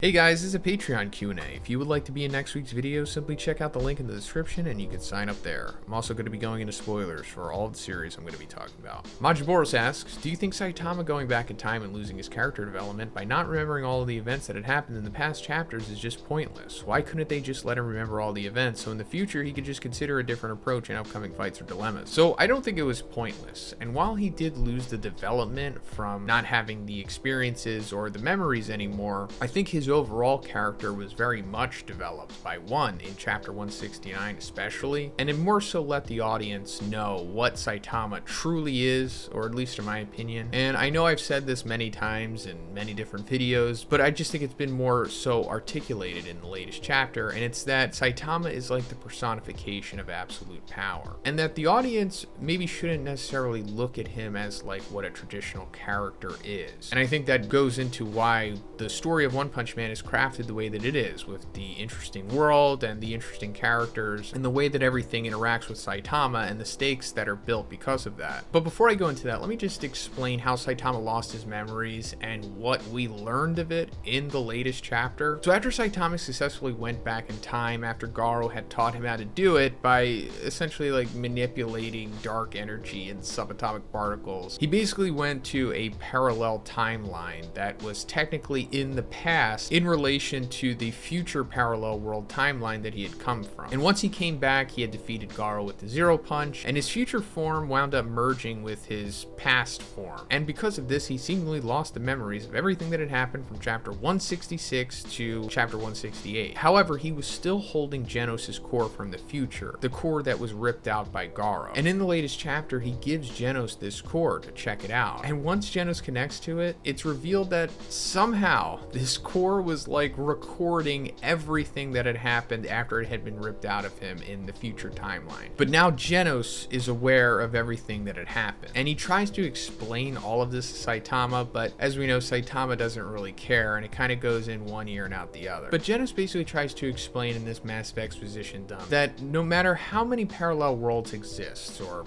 Hey guys, this is a Patreon Q&A. If you would like to be in next week's video, simply check out the link in the description and you can sign up there. I'm also going to be going into spoilers for all of the series I'm going to be talking about. Majinboros asks, do you think Saitama going back in time and losing his character development by not remembering all of the events that had happened in the past chapters is just pointless? Why couldn't they just let him remember all the events so in the future he could just consider a different approach in upcoming fights or dilemmas? So I don't think it was pointless, and while he did lose the development from not having the experiences or the memories anymore, I think his overall character was very much developed by one in chapter 169 especially, and it more so let the audience know what Saitama truly is, or at least in my opinion. And I know I've said this many times in many different videos, but I just think it's been more so articulated in the latest chapter, and it's that Saitama is like the personification of absolute power, and that the audience maybe shouldn't necessarily look at him as like what a traditional character is. And I think that goes into why the story of One Punch Man is crafted the way that it is, with the interesting world and the interesting characters and the way that everything interacts with Saitama and the stakes that are built because of that. But before I go into that, let me just explain how Saitama lost his memories and what we learned of it in the latest chapter. So after Saitama successfully went back in time after Garo had taught him how to do it by essentially like manipulating dark energy and subatomic particles, he basically went to a parallel timeline that was technically in the past in relation to the future parallel world timeline that he had come from. And once he came back, he had defeated Garo with the Zero Punch, and his future form wound up merging with his past form. And because of this, he seemingly lost the memories of everything that had happened from chapter 166 to chapter 168. However, he was still holding Genos' core from the future, the core that was ripped out by Garo. And in the latest chapter, he gives Genos this core to check it out. And once Genos connects to it, it's revealed that somehow this core was like recording everything that had happened after it had been ripped out of him in the future timeline. But now Genos is aware of everything that had happened, and he tries to explain all of this to Saitama, but as we know, Saitama doesn't really care, and it kind of goes in one ear and out the other. But Genos basically tries to explain in this massive exposition dump that no matter how many parallel worlds exist, or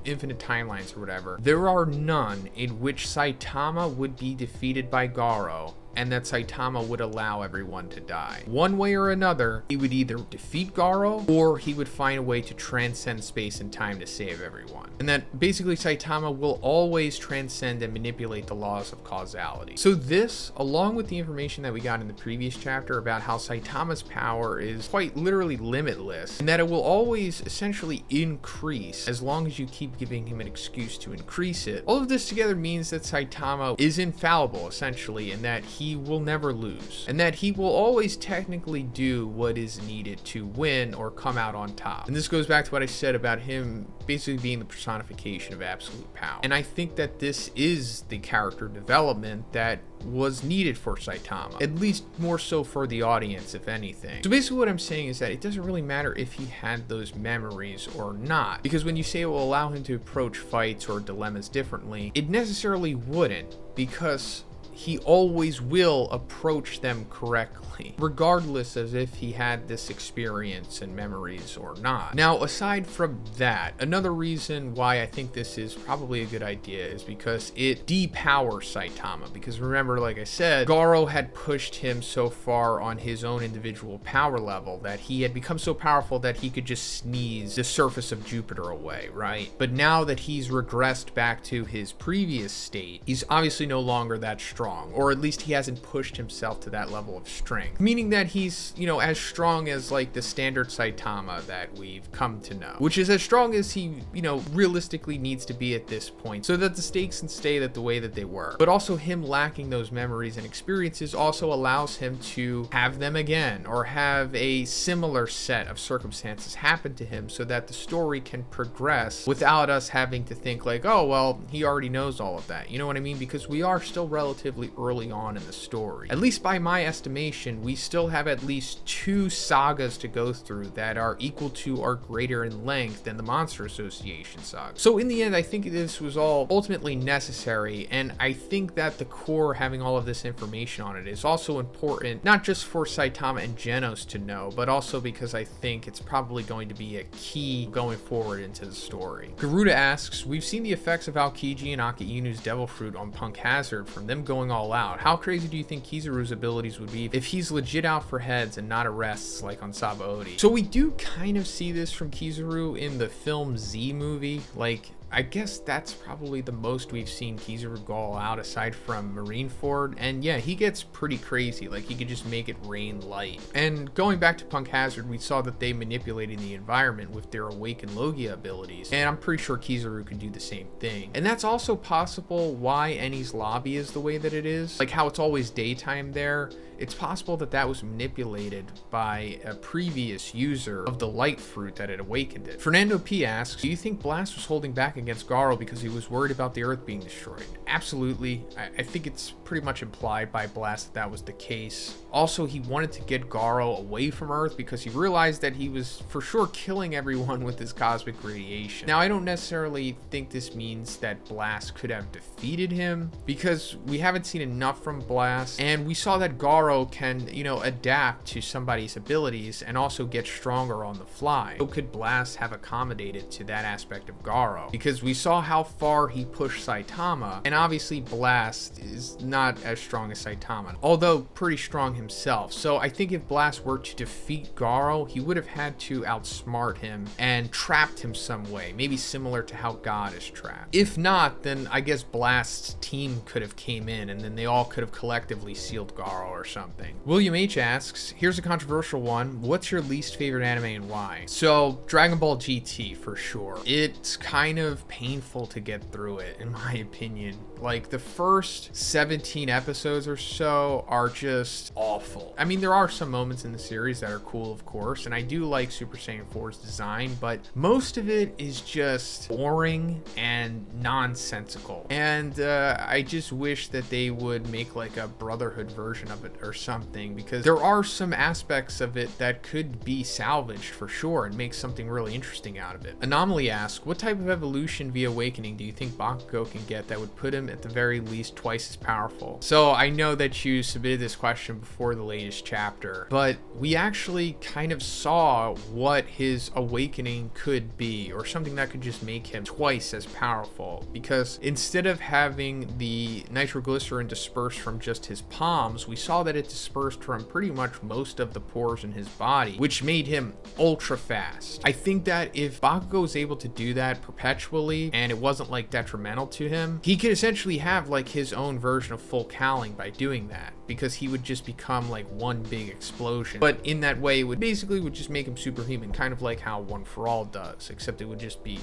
infinite timelines or whatever, there are none in which Saitama would be defeated by Garo and that Saitama would allow everyone to die. One way or another, he would either defeat Garo or he would find a way to transcend space and time to save everyone. And that basically Saitama will always transcend and manipulate the laws of causality. So this, along with the information that we got in the previous chapter about how Saitama's power is quite literally limitless, and that it will always essentially increase as long as you keep giving him an excuse to increase it, all of this together means that Saitama is infallible essentially, and that he will never lose, and that he will always technically do what is needed to win or come out on top. And this goes back to what I said about him basically being the personification of absolute power. And I think that this is the character development that was needed for Saitama, at least more so for the audience, if anything. So basically what I'm saying is that it doesn't really matter if he had those memories or not, because when you say it will allow him to approach fights or dilemmas differently, it necessarily wouldn't, because he always will approach them correctly, regardless of if he had this experience and memories or not. Now, aside from that, another reason why I think this is probably a good idea is because it depowers Saitama. Because remember, like I said, Garo had pushed him so far on his own individual power level that he had become so powerful that he could just sneeze the surface of Jupiter away, right? But now that he's regressed back to his previous state, he's obviously no longer that strong. Or at least he hasn't pushed himself to that level of strength, meaning that he's as strong as like the standard Saitama that we've come to know, which is as strong as he realistically needs to be at this point, so that the stakes can stay the way that they were. But also him lacking those memories and experiences also allows him to have them again, or have a similar set of circumstances happen to him, so that the story can progress without us having to think like, oh well, he already knows all of that, you know what I mean? Because we are still relatively early on in the story. At least by my estimation, we still have at least 2 sagas to go through that are equal to or greater in length than the Monster Association saga. So in the end, I think this was all ultimately necessary, and I think that the core having all of this information on it is also important, not just for Saitama and Genos to know, but also because I think it's probably going to be a key going forward into the story. Geruda asks, we've seen the effects of Aokiji and Akainu's Devil Fruit on Punk Hazard, from them going going all out. How crazy do you think Kizaru's abilities would be if he's legit out for heads and not arrests like on Sabaody? So we do kind of see this from Kizaru in the film Z movie. Like, I guess that's probably the most we've seen Kizaru go all out aside from Marineford. And yeah, he gets pretty crazy. Like, he could just make it rain light. And going back to Punk Hazard, we saw that they manipulated the environment with their Awakened Logia abilities. And I'm pretty sure Kizaru could do the same thing. And that's also possible why Eni's lobby is the way that it is. Like how it's always daytime there. It's possible that that was manipulated by a previous user of the light fruit that had awakened it. Fernando P asks, do you think Blast was holding back against Garo because he was worried about the Earth being destroyed? Absolutely. I think it's pretty much implied by Blast that that was the case. Also, he wanted to get Garo away from Earth because he realized that he was for sure killing everyone with his cosmic radiation. Now, I don't necessarily think this means that Blast could have defeated him because we haven't seen enough from Blast, and we saw that Garo can, adapt to somebody's abilities and also get stronger on the fly. So could Blast have accommodated to that aspect of Garo? Because we saw how far he pushed Saitama, and obviously Blast is not as strong as Saitama, although pretty strong himself. So I think if Blast were to defeat Garo, he would have had to outsmart him and trapped him some way, maybe similar to how God is trapped. If not, then I guess Blast's team could have came in and then they all could have collectively sealed Garo or something. William H asks, here's a controversial one. What's your least favorite anime and why? So Dragon Ball GT for sure. It's kind of painful to get through it, in my opinion. Like the first 17 episodes or so are just awful. I mean, there are some moments in the series that are cool, of course, and I do like Super Saiyan 4's design, but most of it is just boring and nonsensical. And I just wish that they would make like a Brotherhood version of it or something, because there are some aspects of it that could be salvaged for sure and make something really interesting out of it. Anomaly asks, what type of evolution via awakening do you think Bakugo can get that would put him at the very least twice as powerful? So I know that you submitted this question before the latest chapter, but we actually kind of saw what his awakening could be, or something that could just make him twice as powerful, because instead of having the nitroglycerin dispersed from just his palms, we saw that it dispersed from pretty much most of the pores in his body, which made him ultra fast. I think that if Bakugo was able to do that perpetually and it wasn't like detrimental to him, he could essentially have like his own version of full cowling by doing that, because he would just become like one big explosion. But in that way, it would just make him superhuman, kind of like how One For All does, except it would just be,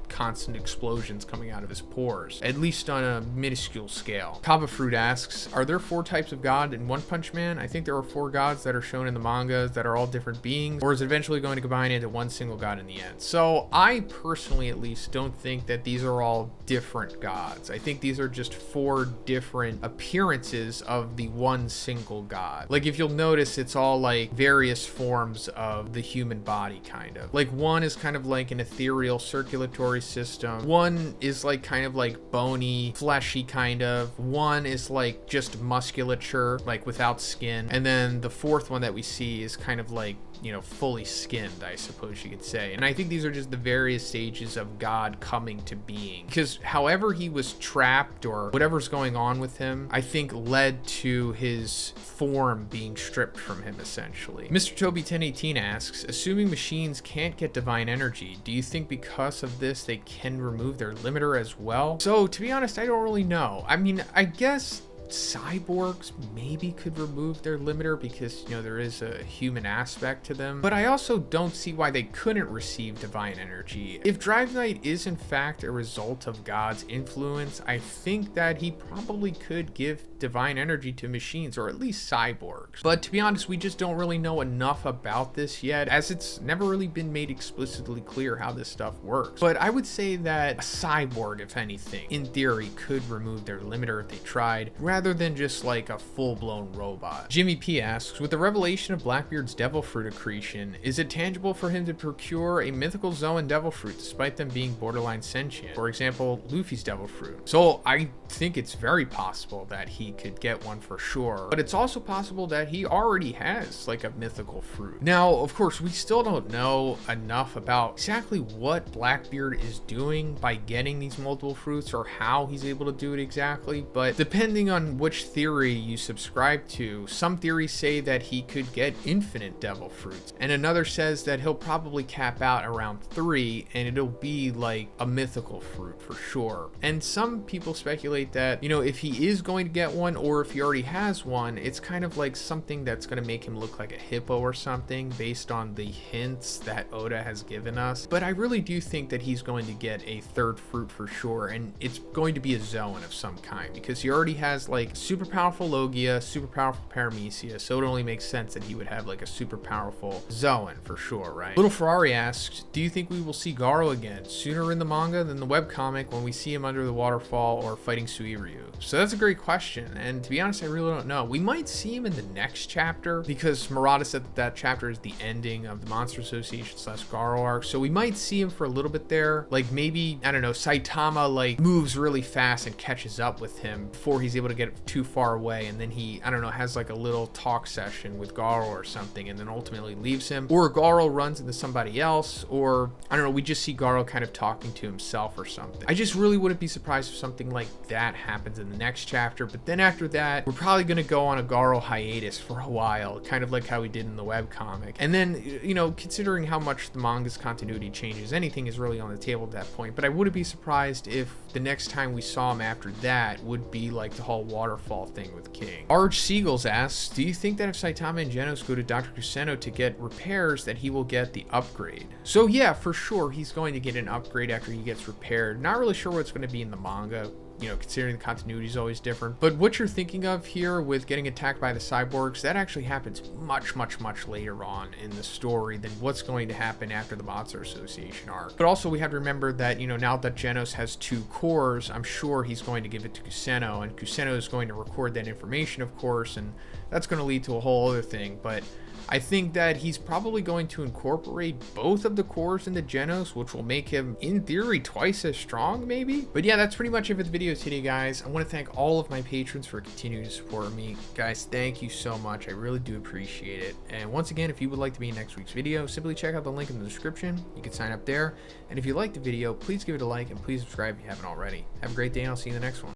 constant explosions coming out of his pores, at least on a minuscule scale. CabbaFruit asks, are there 4 types of God in One Punch Man? I think there are 4 gods that are shown in the mangas that are all different beings, or is it eventually going to combine into one single god in the end? So I personally, at least, don't think that these are all different gods. I think these are just 4 different appearances of the one single god. Like, if you'll notice, it's all like various forms of the human body, kind of. Like, one is kind of like an ethereal circulatory system. One is like kind of like bony, fleshy kind of. One is like just musculature, like without skin. And then the 4th one that we see is kind of like, fully skinned, I suppose you could say. And I think these are just the various stages of God coming to being, because however he was trapped or whatever's going on with him, I think led to his form being stripped from him, essentially. Mr. Toby 1018 asks, assuming machines can't get divine energy, do you think because of this they can remove their limiter as well? So to be honest, I don't really know. I mean, I guess cyborgs maybe could remove their limiter because, there is a human aspect to them, but I also don't see why they couldn't receive divine energy. If Drive Knight is in fact a result of God's influence, I think that he probably could give divine energy to machines, or at least cyborgs. But to be honest, we just don't really know enough about this yet, as it's never really been made explicitly clear how this stuff works. But I would say that a cyborg, if anything, in theory, could remove their limiter if they tried, rather than just like a full-blown robot. Jimmy P asks, with the revelation of Blackbeard's devil fruit accretion, is it tangible for him to procure a mythical Zoan devil fruit despite them being borderline sentient? For example, Luffy's devil fruit. So I think it's very possible that he he could get one for sure, but it's also possible that he already has like a mythical fruit. Now, of course, we still don't know enough about exactly what Blackbeard is doing by getting these multiple fruits or how he's able to do it exactly, but depending on which theory you subscribe to, some theories say that he could get infinite devil fruits, and another says that he'll probably cap out around 3 and it'll be like a mythical fruit for sure. And some people speculate that, you know, if he is going to get one or if he already has one, it's kind of like something that's going to make him look like a hippo or something based on the hints that Oda has given us. But I really do think that he's going to get a 3rd fruit for sure, and it's going to be a Zoan of some kind because he already has like super powerful Logia, super powerful Paramecia, so it only makes sense that he would have like a super powerful Zoan for sure, right? Little Ferrari asks, do you think we will see Garo again sooner in the manga than the webcomic when we see him under the waterfall or fighting Suiryu? So that's a great question, and to be honest, I really don't know. We might see him in the next chapter because Murata said that chapter is the ending of the Monster Association / Garo arc, so we might see him for a little bit there. Like maybe, I don't know, Saitama like moves really fast and catches up with him before he's able to get too far away, and then he, I don't know, has like a little talk session with Garo or something, and then ultimately leaves him. Or Garo runs into somebody else, or I don't know, we just see Garo kind of talking to himself or something. I just really wouldn't be surprised if something like that happens in the next chapter, but then after that, we're probably going to go on a Garo hiatus for a while, kind of like how we did in the webcomic. And then, you know, considering how much the manga's continuity changes, anything is really on the table at that point, but I wouldn't be surprised if the next time we saw him after that would be like the whole waterfall thing with King. Rjseagles asks, do you think that if Saitama and Genos go to Dr. Kuseno to get repairs that he will get the upgrade? So yeah, for sure, he's going to get an upgrade after he gets repaired. Not really sure what's going to be in the manga, you know, considering the continuity is always different. But what you're thinking of here with getting attacked by the cyborgs, that actually happens much later on in the story than what's going to happen after the Monster Association arc. But also we have to remember that, you know, now that Genos has 2 cores, I'm sure he's going to give it to Kuseno, and Kuseno is going to record that information, of course, and that's going to lead to a whole other thing. But I think that he's probably going to incorporate both of the cores into Genos, which will make him, in theory, twice as strong, maybe? But yeah, that's pretty much it for the video today, guys. I want to thank all of my patrons for continuing to support me. Guys, thank you so much. I really do appreciate it. And once again, if you would like to be in next week's video, simply check out the link in the description. You can sign up there. And if you liked the video, please give it a like and please subscribe if you haven't already. Have a great day, and I'll see you in the next one.